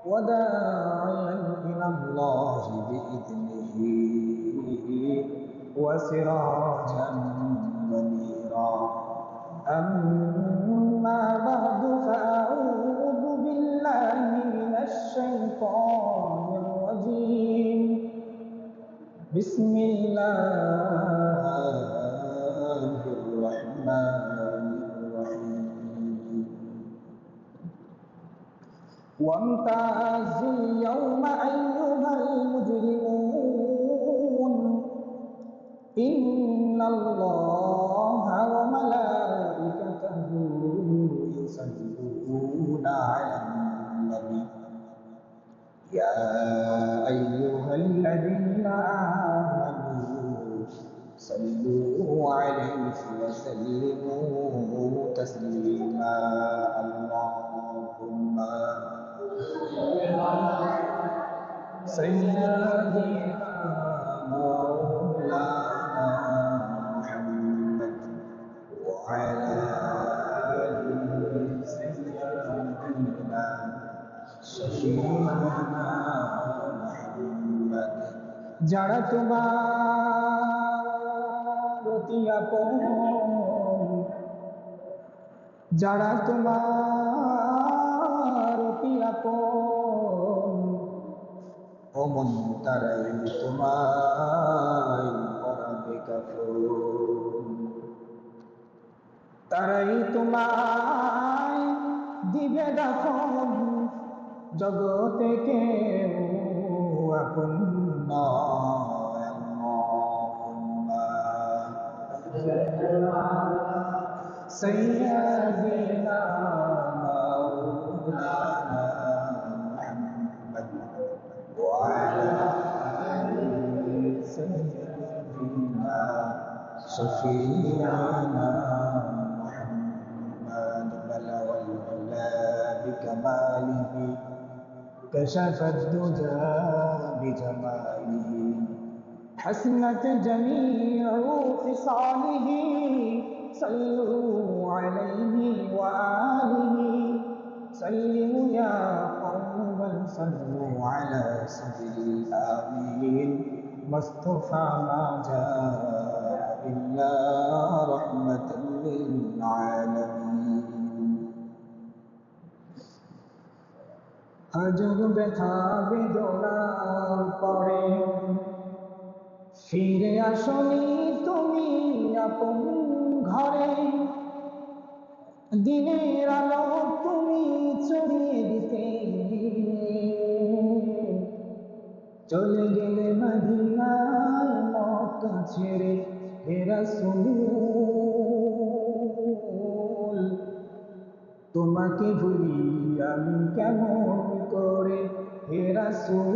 وداعيا إلى الله بإذنه وسراجا منيرا. أما بعد فأعوذ بالله من الشيطان الرجيم. بسم الله الرحمن الرحيم. وامتازوا اليوم أيها المجرمون إن الله وملائكته يصلون على النبي يا أيها الذين آمنوا صلوا عليه وسلموا تسليما. اللهم سيدنا مولانا محمد وعلى آله سيدنا شفيعنا محمد। যারা তোমার অতি আপন, যারা তোমার অতি আপন, অমন তারাই তোমায় পরাবে কাফন। তারাই তোমায় দিবে দাফন, জগতে কেউ আপন নয়। আল্লাহুম্মা সাইয়্যিদিনা মাওলানা মুহাম্মদ ওয়া আলা আলি সাইয়্যিদিনা শাফি'ানা মুহাম্মদ বালাগাল উলা বিকামালিহি كشف الدجى بجماله حسنت جميع خصاله صلوا عليه وآله سلموا يا قوم بل صلوا على سبيل الآمين مصطفى ما جاء إلا رحمة للعالمين। হাজার ব্যথা বেদনার পরে ফিরে আসনি তুমি আপন ঘরে। দিনের আলো তুমি ছড়িয়ে দিতে চলে গেলে মদিনায় মক্কা ছেড়ে। হে রাসূল তোমাকে ভুলি আমি কেমন করে। হে রাসূল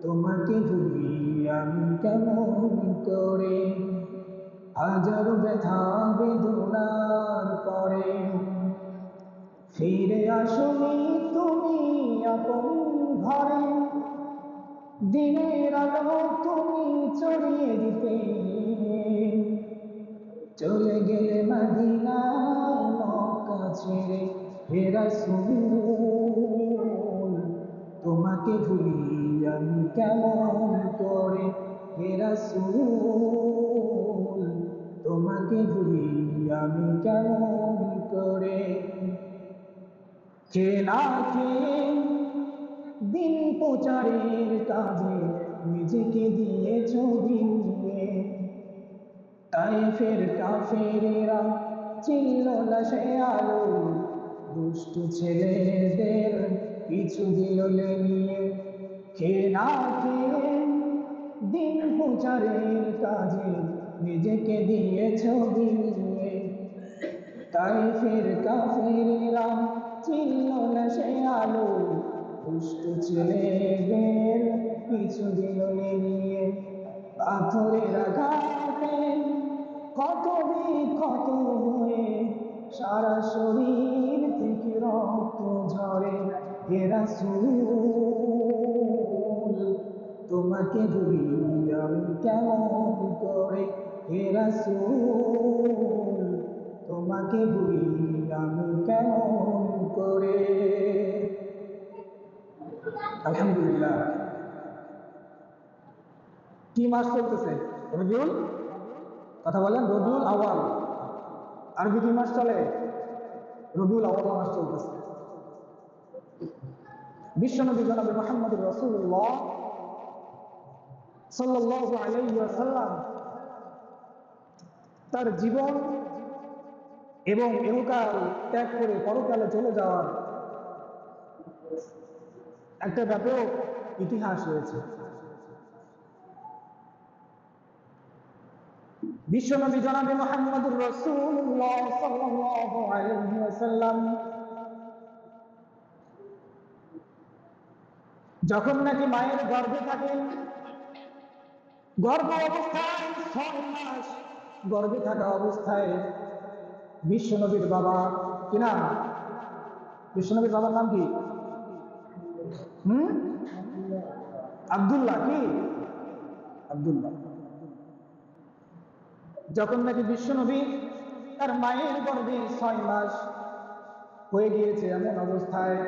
তোমাকে ভুলি আমি কেমন করে। হাজার ব্যথা বেদনার পরে ফিরে আসনি তুমি আপন ঘরে। দিনের আলো তুমি ছড়িয়ে দিতে চলে গেলে মদিনায় মক্কা ছেড়ে। হে রাসূল তোমাকে ভুলি আমি কেমন করে। হে রাসূল তোমাকে ভুলি আমি কেমন করে। কে না কে দিন প্রচারের কাজে নিজেকে দিয়েছ বিলিয়ে। তায়েফের কাফেরেরা চিনল না সে আলো, দুষ্ট ছেলেদের পিছু দিল নিয়ে। কে না কে দিন প্রচারের কাজে নিজেকে দিয়েছ বিলিয়ে। তায়েফের কাফেরেরা চিনল না সে আলো, দুষ্ট ছেলেদের পিছু দিল নিয়ে। পাথরের আঘাতে ক্ষত বিক্ষত হয়ে সারা শরীর থেকে রক্ত ঝরে। হে রাসূল তোমাকে ভুলি আমি কেমন করে। হে রাসূল তোমাকে ভুলি আমি কেমন করে। আলহামদুলিল্লাহ। কি মাস চলতেছে? রবিউল, কথা বলেন। রবিউল আওয়াল। আরবি কি মাস চলে? রবিউল আওয়াল মাস চলতেছে। বিশ্বনবী জনাবে মুহাম্মদুর রাসূলুল্লাহ সাল্লাল্লাহু আলাইহি ওয়াসাল্লাম তার জীবন এবং ইহকাল ত্যাগ করে পরকালে চলে যাওয়ার একটা ব্যাপক ইতিহাস রয়েছে। বিশ্বনবী জনাবে মুহাম্মদুর রাসূলুল্লাহ সাল্লাল্লাহু আলাইহি ওয়াসাল্লাম যখন নাকি মায়ের গর্ভে থাকেন, গর্ভ অবস্থায় 6 মাস গর্ভে থাকা অবস্থায় বিশ্বনবীর বাবা কি নাম? বিশ্বনবীর বাবার নাম কি? আব্দুল্লাহ। কি? আব্দুল্লাহ। যখন নাকি বিশ্বনবী তার মায়ের গর্ভে 6 মাস হয়ে গিয়েছে, এমন অবস্থায়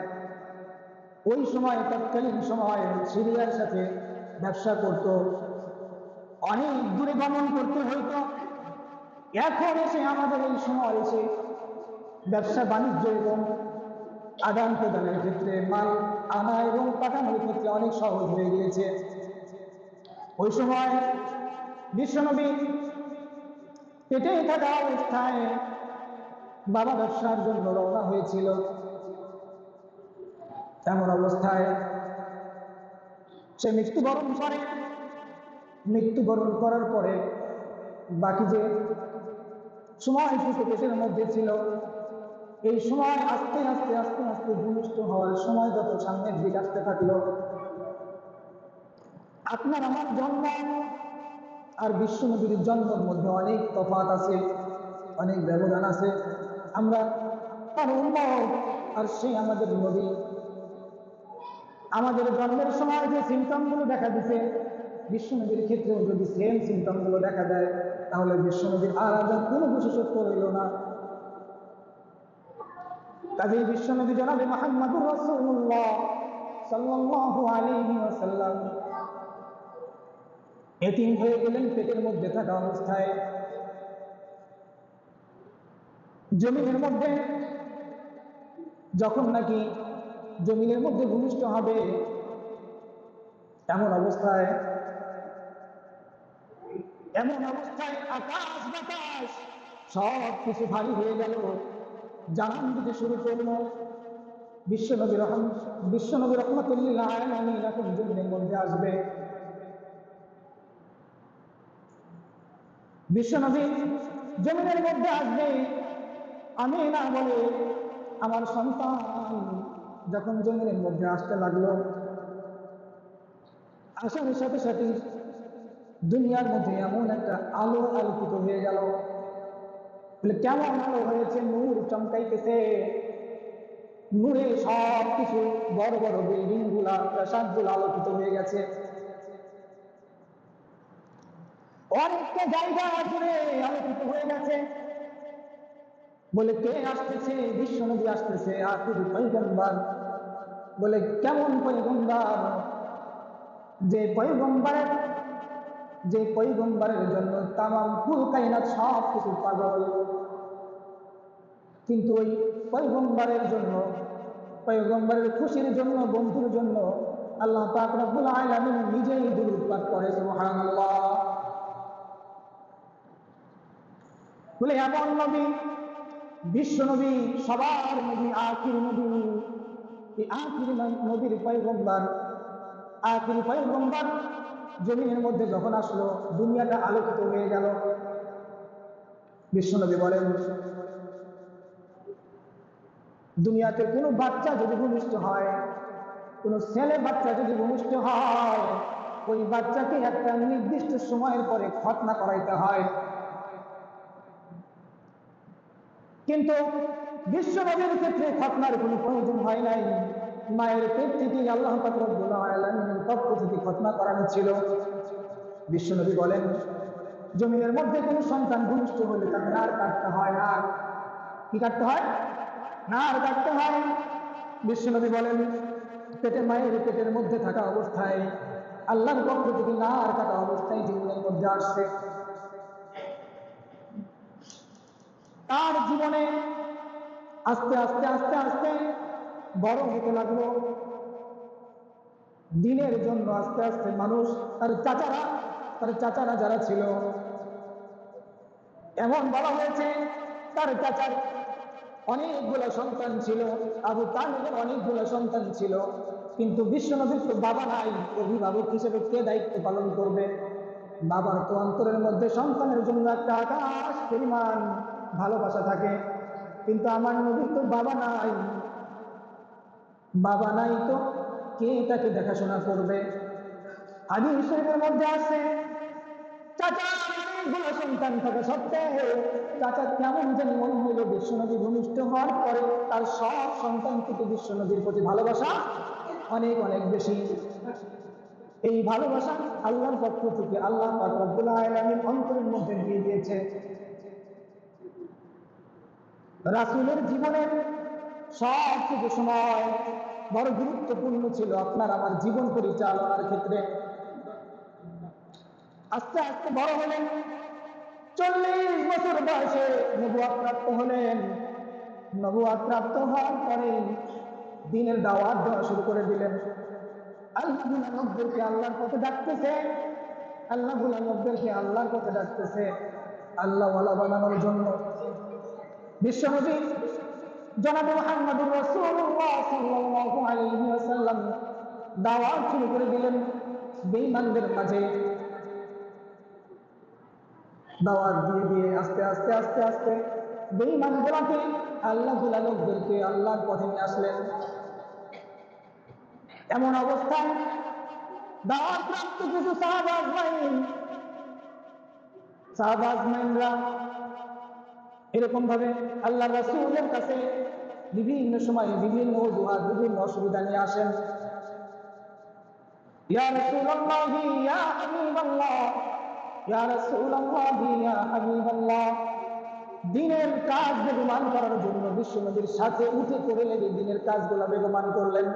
ওই সময় তৎকালীন সময় সিরিয়ার সাথে ব্যবসা করত, অনেক দূরে গমন করতে হইতো। এখন এসে আমাদের এই সময় এসে ব্যবসা বাণিজ্য এবং আদান প্রদানের ক্ষেত্রে মাল আনা এবং পাঠানোর ক্ষেত্রে অনেক সহজ হয়ে গিয়েছে। ওই সময় বিশ্বনবী পেটে থাকা অবস্থায় বাবা ব্যবসার জন্য রওনা হয়েছিল। এমন অবস্থায় সে মৃত্যুবরণ করে। মৃত্যুবরণ করার পরে বাকি যে সময়টুকু পেটের মধ্যে ছিল, এই সময় আস্তে আস্তে আস্তে আস্তে ভূমিষ্ঠ হওয়ার সময় যত সামনের দিকে আসতে থাকলো, আপনার আমার জন্ম আর বিশ্বনবীর জন্মের মধ্যে অনেক তফাৎ আছে, অনেক ব্যবধান আছে। আমরা তার উম্মত আর সে আমাদের নবী। আমাদের জন্মের সময় যে সিমটমগুলো দেখা দিছে, বিশ্বনবীর ক্ষেত্রেও যদি সেম সিমটমগুলো দেখা দেয়, তাহলে বিশ্বনবীর আলাদা কোনো বিশেষত্ব রইল না। কাজেই বিশ্বনবী জনাবে মুহাম্মদুর রাসূলুল্লাহ সাল্লাল্লাহু আলাইহি ওয়াসাল্লাম এতিম হয়ে গেলেন পেটের মধ্যে থাকা অবস্থায়। জমিনের মধ্যে যখন নাকি জমিনের মধ্যে ভূমিষ্ঠ হবে, এমন অবস্থায় আকাশ বাতাস সব কিছু ভারী হয়ে গেল, জানান দিতে শুরু করলো। বিশ্বনবী রহমাতুল্লিল আলামিন এখন জমিনের মধ্যে আসবে। বিশ্বনবী জমিনের মধ্যে আসবে, আমি না বলে আমার সন্তান যখন জমিনের মধ্যে আসতে লাগলো, আসার সাথে সাথে দুনিয়ার মধ্যে এমন একটা আলো আলোকিত হয়ে গেল। বলে কেমন আলো হয়েছে? নূর চমকাইতেছে, নূরে সব কিছু বড় বড় বিল্ডিং গুলা, প্রাসাদ গুলা আলোকিত হয়ে গেছে। অনেকটা জায়গা জুড়ে আলোকিত হয়ে গেছে। বলে কে আসতেছে? বিশ্বনবী আসতেছে, আখির পয়গম্বর। বলে কেমন পয়গম্বর? যে পয়গম্বরের জন্য তামাম কুল কায়নাত সব কিছু পাগল, কিন্তু ওই পয়গম্বরের জন্য, পয়গম্বরের খুশির জন্য, বন্ধুর জন্য আল্লাহ পাক রব্বুল আলামিন নিজেই দুরূদ পাঠ করে। সুবহানাল্লাহ। বলে এমন নবী, বিশ্ব নবী, সবার নবী, আখির নবী, এই আখির নবীর পয়গম্বর, আখির পয়গম্বর জমিনের মধ্যে যখন আসলো, দুনিয়াটা আলোকিত হয়ে গেল। বিশ্বনবী বলেন, দুনিয়াতে কোনো বাচ্চা যদি ভূমিষ্ঠ হয়, কোনো ছেলে বাচ্চা যদি ভূমিষ্ঠ হয়, ওই বাচ্চাকে একটা নির্দিষ্ট সময়ের পরে খতনা করাইতে হয়। কিন্তু বিশ্বনবীর ক্ষেত্রে খতনার কোনো প্রয়োজন হয় নাই। মায়ের পেট থেকে আল্লাহ পাক রব্বুল আলামিনের পক্ষ থেকে খতনা করানো ছিল। বিশ্বনবী বলেন, জমিনের মধ্যে কোনো সন্তান ভূমিষ্ঠ হলে তাকে নার কাটতে হয়। নার কি কাটতে হয়? নার কাটতে হয়। বিশ্বনবী বলেন, মায়ের পেটের মধ্যে থাকা অবস্থায় আল্লাহর পক্ষ থেকে নার কাটা অবস্থায় জীবনের মধ্যে আসছে। তার জীবনে আস্তে আস্তে আস্তে আস্তে বড় হতে লাগলো। দিনের জন্য আস্তে আস্তে মানুষ, তার চাচারা যারা ছিল, এমন বলা হয়েছে তার চাচার অনেকগুলো সন্তান ছিল, আবু তালেবের অনেকগুলো সন্তান ছিল, কিন্তু বিশ্বনবীর তো বাবা নাই, অভিভাবক হিসেবে কে দায়িত্ব পালন করবে? বাবার তো অন্তরের মধ্যে সন্তানের জন্য একটা আকাশ পরিমাণ ভালোবাসা থাকে, কিন্তু আমার নবীর তো বাবা নাই। বাবা নাই তো কে তাকে দেখাশোনা করবে? হাদিস শরীফের মধ্যে আছে, চাচা অনেকগুলো সন্তান থাকা সত্ত্বেও চাচা কেমন যেন মনে হইল বিশ্বনবী ভূমিষ্ঠ হওয়ার পরে তার সব সন্তান থেকে বিশ্বনবীর প্রতি ভালোবাসা অনেক অনেক বেশি। এই ভালোবাসা আল্লাহর পক্ষ থেকে আল্লাহ পাক রব্বুল আলামিন অন্তরের মধ্যে দিয়ে দিয়েছে। রাসূলের জীবনের সবটুকু সময় বড় গুরুত্বপূর্ণ ছিল আপনার আমার জীবন পরিচালনার ক্ষেত্রে। আস্তে আস্তে বড় হলেন, 40 বছর বয়সে নবুয়ত প্রাপ্ত হলেন। নবুয়ত প্রাপ্ত হওয়ার পরে দ্বীনের দাওয়াত দেওয়া শুরু করে দিলেন। আল্লাহর লোকদেরকে আল্লাহর পথে ডাকতেছে, আল্লাহর লোকদেরকে আল্লাহর পথে ডাকতেছে, আল্লাহওয়ালা বানানোর জন্য। বিশ্বনবী জনাবে মুহাম্মদুর রাসূলুল্লাহ সাল্লাল্লাহু আলাইহি ওয়াসাল্লাম দাওয়াত শুরু করে দিলেন বেঈমানদের মাঝে। দাওয়াত দিয়ে দিয়ে আস্তে আস্তে আস্তে আস্তে বেঈমানগুলোকে আল্লাহওয়ালা লোকদেরকে আল্লাহর পথে নিয়ে আসলেন। এমন অবস্থায় দাওয়াত প্রাপ্ত কিছু সাহাবা আজমাইনরা এরকম ভাবে আল্লাহ রাসূলের কাছে বিভিন্ন সময় বিভিন্ন অজুহাত, বিভিন্ন অসুবিধা নিয়ে আসেন। ইয়া রাসূলুল্লাহ, ইয়া হাবিবাল্লাহ, ইয়া রাসূলুল্লাহ, ইয়া হাবিবাল্লাহ। দ্বীনের কাজ বেগমান করার জন্য বিশ্বনবীর সাথে উঠে পড়ে লেগে দ্বীনের কাজগুলো বেগমান করলেন।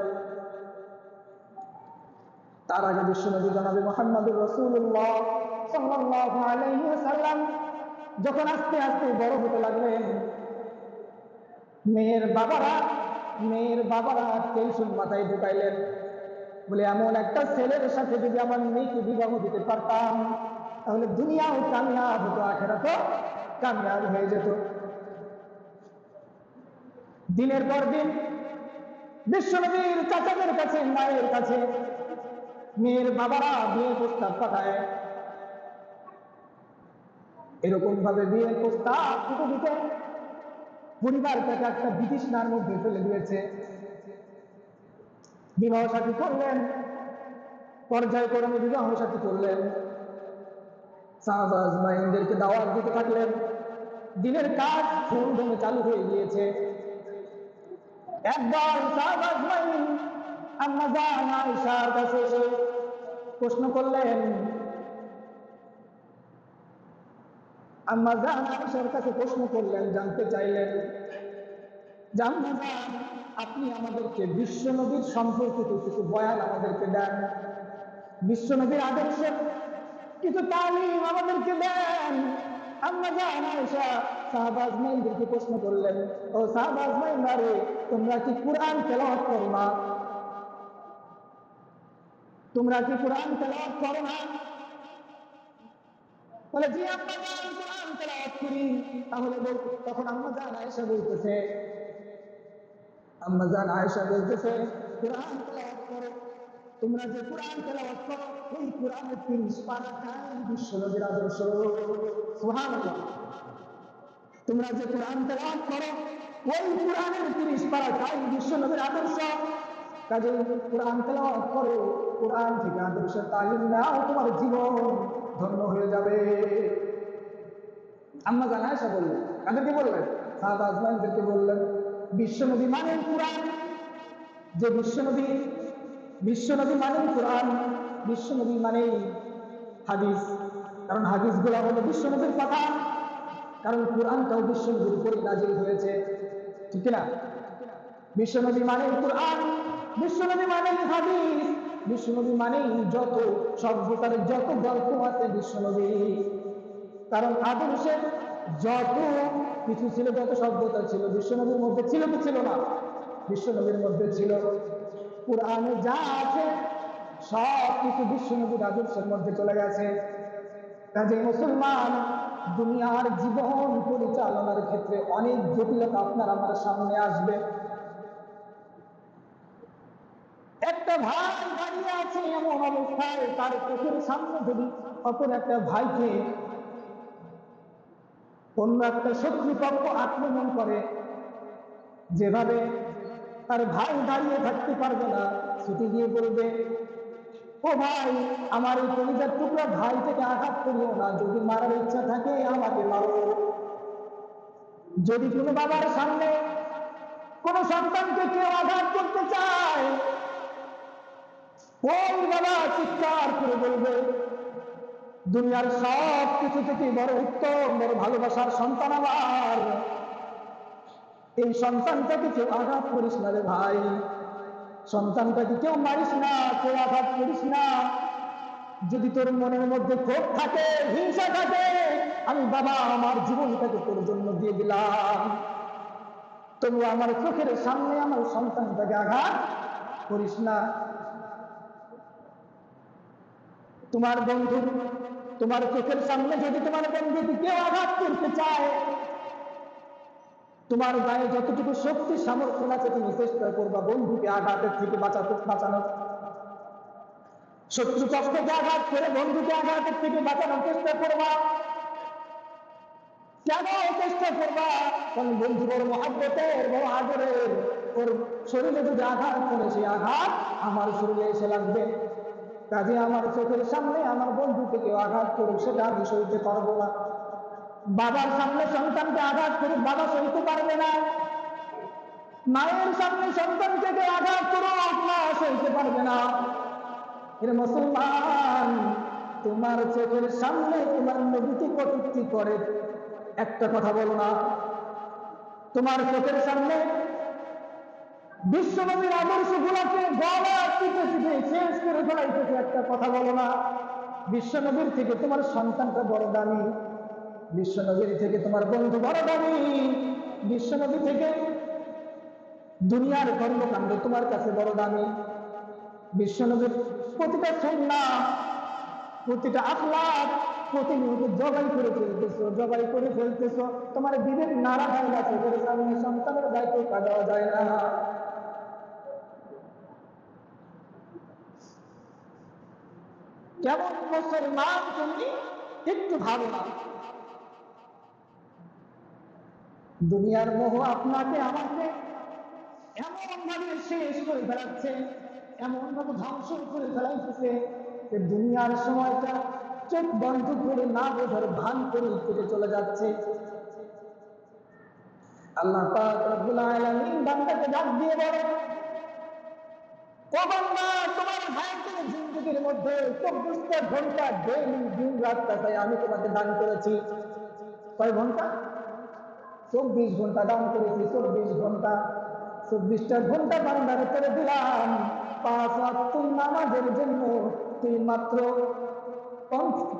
তার আগে বিশ্বনবী জনাবে মুহাম্মদুর রাসূলুল্লাহ সাল্লাল্লাহু আলাইহি ওয়াসাল্লাম যখন আস্তে আস্তে বড় হতে লাগলেন, মেয়ের বাবারা টেনশন মাথায় ঢুকাইলেন, বলে এমন একটা ছেলের সাথে যদি আমার মেয়েকে বিবাহ দিতে পারতাম তাহলে দুনিয়াও কামিয়াব হতো, আখিরাতও কামিয়াব হয়ে যেত। দিনের পর দিন বিশ্বনবীর চাচাদের কাছে, মায়ের কাছে মেয়ের বাবারা বিয়ে প্রস্তাব পাঠায়। এরকম ভাবে বিয়ের প্রস্তাব দিতে দিতে পরিবারটাকে একটা বিতৃষ্ণার মধ্যে ফেলে দিয়েছে। বিবাহ সাথী করলেন, পর্যায়ক্রমে বিবাহ সাথী করলেন, সাহাবা আজমাইনদেরকে দাওয়াত দিতে থাকলেন। দিনের কাজ ধুমধামে চালু হয়ে গিয়েছে। একবার সাহাবা আজমাইন আম্মা জান আয়েশার কাছে এসে প্রশ্ন করলেন, আম্মা জান আয়েশার কাছে প্রশ্ন করলেন, জানতে চাইলেন, আম্মা জান আপনি আমাদেরকে বিশ্বনবীর সম্পর্কিত কিছু বয়ান আমাদেরকে দেন, বিশ্বনবীর আদর্শের কিছু তালিম আমাদেরকে দেন। আম্মা জান আয়েশা সাহাবা আজমাইনদেরকে প্রশ্ন করলেন, ও সাহাবা আজমাইনরা রে, তোমরা কি কোরআন তেলাওয়াত করো না? তোমরা কি কোরআন তেলাওয়াত করো না? বলে জি আম্মা জান, কোরআন তেলাওয়াত করি। তাহলে তখন আম্মা জান আয়েশা বলতেছে, কোরআন তেলাওয়াত করো। তোমরা যে কোরআন তেলাওয়াত করো, এই কোরআনের 30 পারাটাই বিশ্বনবীর আদর্শ। সুবহানাল্লাহ। তোমরা যে কোরআন তেলাওয়াত করো, ওই কোরআনের 30 পারাটাই বিশ্বনবীর আদর্শ। কাজে কোরআন তেলাওয়াত করো, কোরআন থেকে আদর্শের তালিম নাও, তোমার জীবন ধন্য হয়ে যাবে। আম্মা জান আয়েশা বললেন, কাদেরকে বললেন? সাহাবা আজমাইনদেরকে বললেন, বিশ্বনবী মানেন কোরআন। যে বিশ্বনবী মানেন কোরআন, বিশ্বনবী মানেই হাদিস, কারণ হাদিসগুলো হলো বিশ্বনবীর কথা, কারণ কোরআনটাও বিশ্বনবীর উপরে নাজিল হয়েছে, ঠিক না? বিশ্বনবী মানেন কোরআন, বিশ্বনবী মানেই হাদিস, বিশ্বনবী মানেই যত সভ্যতার যত গল্প আছে বিশ্বনবী। কারণ আদর্শের যত কিছু ছিল, যত সভ্যতা ছিল বিশ্বনবীর মধ্যে ছিল কি ছিল না? বিশ্বনবীর মধ্যে ছিল। কুরআনে যা আছে সব কিছু বিশ্বনবীর আদর্শের মধ্যে চলে গেছে। কাজে মুসলমান, দুনিয়ার জীবন পরিচালনার ক্ষেত্রে অনেক জটিলতা আপনার আমার সামনে আসবে। একটা ভাই দাঁড়িয়ে আছে এমন অবস্থায়, তার চোখের সামনে যদি অপর একটা ভাইকে অন্য একটা শত্রুপক্ষ আক্রমণ করে, যেভাবে তার ভাই দাঁড়িয়ে থাকতে পারবে না, ছুটে গিয়ে বলবে, ও ভাই, আমার এই কলিজার টুকরা ভাই থেকে আঘাত করিও না, যদি মারার ইচ্ছা থাকে আমাকে মারো। যদি কোনো বাবার সামনে কোন সন্তানকে কেউ আঘাত করতে চায়, ওই বাবা চিৎকার করে বলবে, দুনিয়ার সব কিছু থেকে বড় উত্তম, বড় ভালোবাসার সন্তান আমার, এই সন্তানটাকে কেউ আঘাত করিস না রে ভাই, সন্তানটাকে কেউ মারিস না, কেউ আঘাত করিস না। যদি তোর মনের মধ্যে ক্ষোভ থাকে, হিংসা থাকে, আমি বাবা আমার জীবনটাকে তোর জন্য দিয়ে দিলাম, তবু আমার চোখের সামনে আমার সন্তানটাকে আঘাত করিস না। তোমার বন্ধু, তোমার চোখের সামনে যদি তোমার বন্ধুকে কেউ আঘাত করতে চায়, তোমার গায়ে যতটুকু শক্তি সামর্থ্য আছে তুমি চেষ্টা করবা বন্ধুকে আঘাতের থেকে বাঁচানোর। শত্রুপক্ষকে আঘাত করে বন্ধুকে আঘাতের থেকে বাঁচানোর চেষ্টা করবা। কেন চেষ্টা করবা? কারণ বন্ধু বড় মহাব্বতের, বড় আদরের, ওর শরীরে যদি আঘাত করে সেই আঘাত আমার শরীরে এসে লাগবে। কাজে আমার চোখের সামনে আমার বন্ধুকে কেউ আঘাত করুক, সেটা আমি সইতে পারবো না। বাবার সামনে সন্তানকে আঘাত করুক, বাবা সইতে পারবে না। মায়ের সামনে সন্তানকে কেউ আঘাত করুক, মা সইতে পারবে না। এর মুসলমান, তোমার চোখের সামনে তোমার নবীকে কটূক্তি করে একটা কথা বলো না। তোমার চোখের সামনে বিশ্বনবীর আদর্শ গুলাকে গলা টিপে টিপে শেষ করে ফেলাইতেছে একটা কথা বলো না। বিশ্বনবীর থেকে তোমার সন্তানটা বড় দামি, বিশ্বনবীর থেকে তোমার বন্ধু বড় দামি, বিশ্বনবী থেকে দুনিয়ার কর্মকাণ্ড তোমার কাছে বড় দামি। বিশ্বনবীর প্রতিটা সুন্নাহ, প্রতিটা আখলাক প্রতিনিয়ত জবাই করে ফেলতেছো, জবাই করে ফেলতেছো। তোমার বিবেক নাড়া হয়ে গেছে, চোখের সামনে সন্তানের দায়িত্ব কাটানো যায় না। কেমন মুসলমান তুমি একটু ভালো না। দুনিয়ার মোহ আপনাকে আমাকে এমন ভাবে শেষ করে ফেলাচ্ছে, এমন ভাবে ধ্বংস করে ফেলাইতেছে যে দুনিয়ার সময়টা চোখ বন্ধ করে না বোঝার ভান করে কেটে চলে যাচ্ছে। আল্লাহ পাক রব্বুল আলামিন বান্দাকে ডাক দিয়ে বলেন, ও বান্দা, তোমার হায়াতের জিন্দেগির মধ্যে 24টা ঘন্টা ডেইলি দিন রাত কাটাই আমি তোমাকে দান করেছি। কয় ঘন্টা? 24 ঘন্টা দান করেছি। 24 ঘন্টা, 24টা ঘন্টা বান্দারে করে দিলাম 5 ওয়াক্ত নামাজের জন্য। তুই মাত্র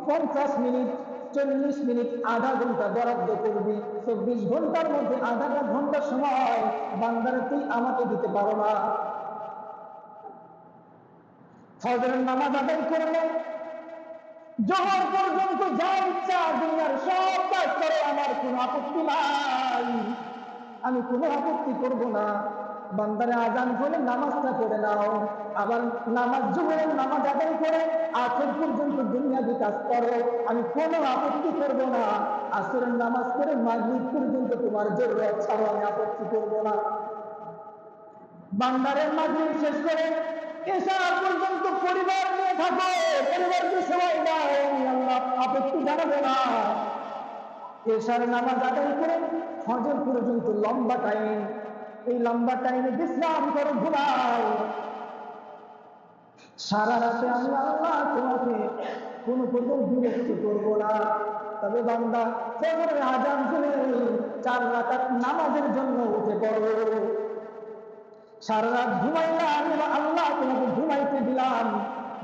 50 মিনিট, 40 মিনিট, আধা ঘন্টা বরাদ্দ করবি। 24 ঘন্টার মধ্যে আধা ঘন্টা সময় বান্দারে তুই আমাকে দিতে পারো না। ফজরের নামাজ আদায় করলে জোহর পর্যন্ত যা ইচ্ছা দুনিয়ার সব কাজ করে, আমার কোনো আপত্তি নাই, আমি কোনো আপত্তি করব না। বান্দারে আজান হলে নামাজটা পড়ে নাও, আবার নামাজ জোহরের নামাজ আদায় করে আসর পর্যন্ত দুনিয়াবি কাজ করো, আমি কোনো আপত্তি করব না। আসরের নামাজ করে মাগরিব পর্যন্ত তোমার জরুরত ছাড়ো, আমি আপত্তি করব না। বান্দারে মাগরিব শেষ করে এশা পর্যন্ত পরিবার নিয়ে থাকো, পরিবারকে সময় দাও, আমি আল্লাহ আপত্তি জানাবো না। এশার নামাজ আদায় করে ফজর পর্যন্ত লম্বা টাইম, এই লম্বা টাইমে বিশ্রাম করো, ঘুমাও। সারা রাতে আমি আল্লাহ তোমাকে কোনো প্রকার বিরক্তি করবো না। তবে বান্দা ফজরের আজান শুনে 4 রাকাত নামাজের জন্য উঠে পড়ো। সারা রাত ঘুমাইলা, আমি আল্লাহ তোমাকে ঘুমাইতে দিলাম,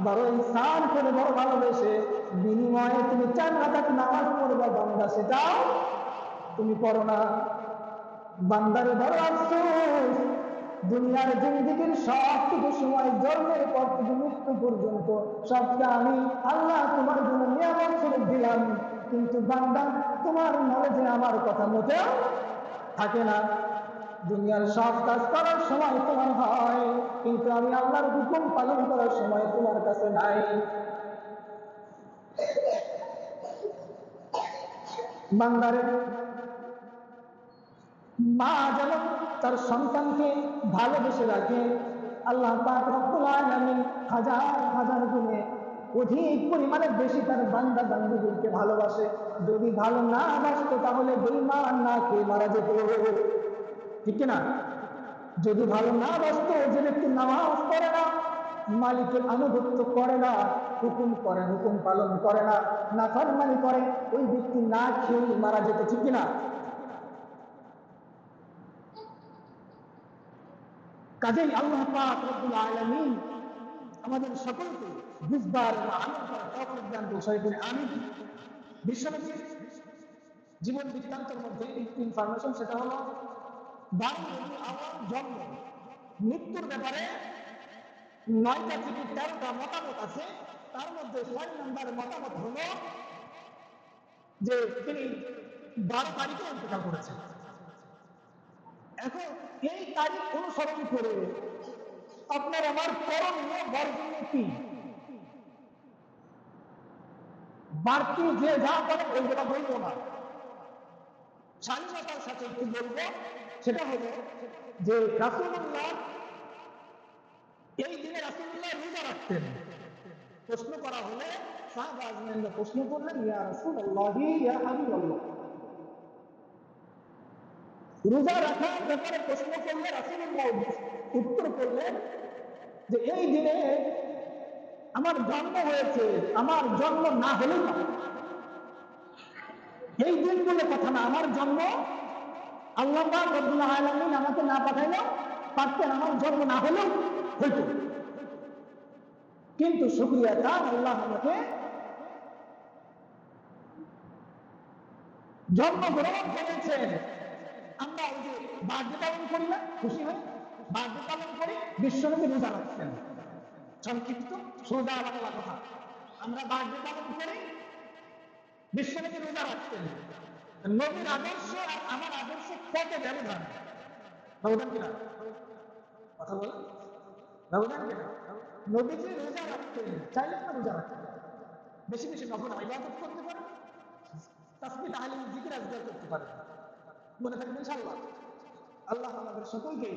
বড় ইনসান করে বড় ভালোবেসে, বিনিময়ে তুমি 4 রাকাত নামাজ পড়বা বান্দা, সেটাও তুমি পড়ো না। বান্দারে বড় আফসোস, দুনিয়ার জিন্দেগীর সবটুকু সময় জন্মের পর থেকে মৃত্যু পর্যন্ত সবটা আমি আল্লাহ তোমার জন্য নিয়ামত করে দিলাম, কিন্তু বান্দা তোমার নলেজে আমার কথা মোটেও থাকে না। দুনিয়ার সব কাজ করার সময় তোমার হয়, কিন্তু আমি আল্লাহর হুকুম পালন করার সময় তোমার কাছে নাই। বান্দারে মা যেমন তার সন্তানকে ভালোবেসে রাখে, আল্লাহ পাক রব্বুল আলামিন হাজার হাজার গুণে অধিক পরিমাণে বেশি তার বান্দা বান্দীদেরকে ভালোবাসে। যদি ভালো না বাসতো তাহলে বেঈমান না খেয়ে মারা যেত, ঠিক না? যদি ভালো না বাসতো, যে ব্যক্তি নামাজ পড়ে না, মালিকের আনুগত্য করে না, হুকুম করে হুকুম পালন করে না, নাফরমানি করে, ওই ব্যক্তি না খেয়ে মারা যেত, ঠিক না? কাজেই আল্লাহ পাক রব্বুল আলামিন আমাদের সকলকে বুঝবার এবং আমল করার তৌফিক দান করুন, সবাই বলি আমিন। বিশ্বনবীর জীবন বৃত্তান্তের মধ্যে একটি ইনফরমেশন, সেটা হলো 12 রবিউল আউয়াল জন্ম। মৃত্যুর ব্যাপারে 9টা থেকে 13টা মতামত আছে। তার মধ্যে 6 নম্বর মতামত হলো যে তিনি 12 তারিখে ইন্তেকাল করেছেন। এখন এই তারিখ অনুসরণ করে আপনার আমার করণীয় বর্জনীয় কি? বাড়তি যে যা করে ওইগুলো বলবো না, স্বাধীনতার সাথে একটু বলবো। সেটা হলো যে রাসূলুল্লাহ এই দিনে রাসূলুল্লাহ রোজা রাখতেন। প্রশ্ন করা হলে সাহাবা আজমাইনরা প্রশ্ন করলেন, ইয়া রাসূলুল্লাহ, ইয়া হাবিবাল্লাহ, রোজা রাখার ব্যাপারে প্রশ্ন করলে রাসূলুল্লাহ উত্তর করলেন যে এই দিনে আমার জন্ম হয়েছে, আমার জন্ম না হলেও না, এই দিন বলে কথা না, আমার জন্ম আল্লাহ পাক রব্বুল আলামিন আমাকে না পাঠাইলেও পারতেন, আমার জন্ম না হলেও হইত, কিন্তু শুকরিয়া তার আল্লাহ আমাকে জন্মগ্রহণ করেছেন। আমরা ওই যে বার্থডে পালন করি না, খুশি হই, বার্থডে পালন করি, বিশ্বনবী রোজা রাখছেন, সংক্ষিপ্ত সোজা বাংলা কথা, আমরা বার্থডে পালন করি, বিশ্বনবী রোজা রাখতেন। নবীর আদর্শ আর আমার আদর্শ কত ব্যবধান, ব্যবধান কিনা কথা বলে, ব্যবধান কিনা? নবীজি রোজা রাখতেন, চাইলে না রোজা রাখতেন, বেশি বেশি নফল ইবাদত করতে পারেন, তাসবিহ তাহলিল জিকির আজকার করতে পারেন, মনে থাকবে ইনশাআল্লাহ। আল্লাহ আমাদের সকলকে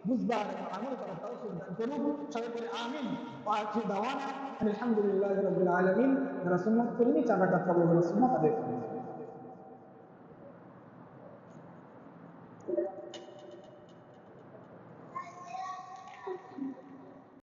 বুঝবার এবং আমল করার তৌফিক দান করুন, সবাই বলে আমিন। ওয়া আখিরু দাওয়ানা আলহামদুলিল্লাহি রাব্বিল আলামিন। যারা সুন্নাত করেনি, 4 রাকাত ফরজ সুন্নাত আদায় করুন।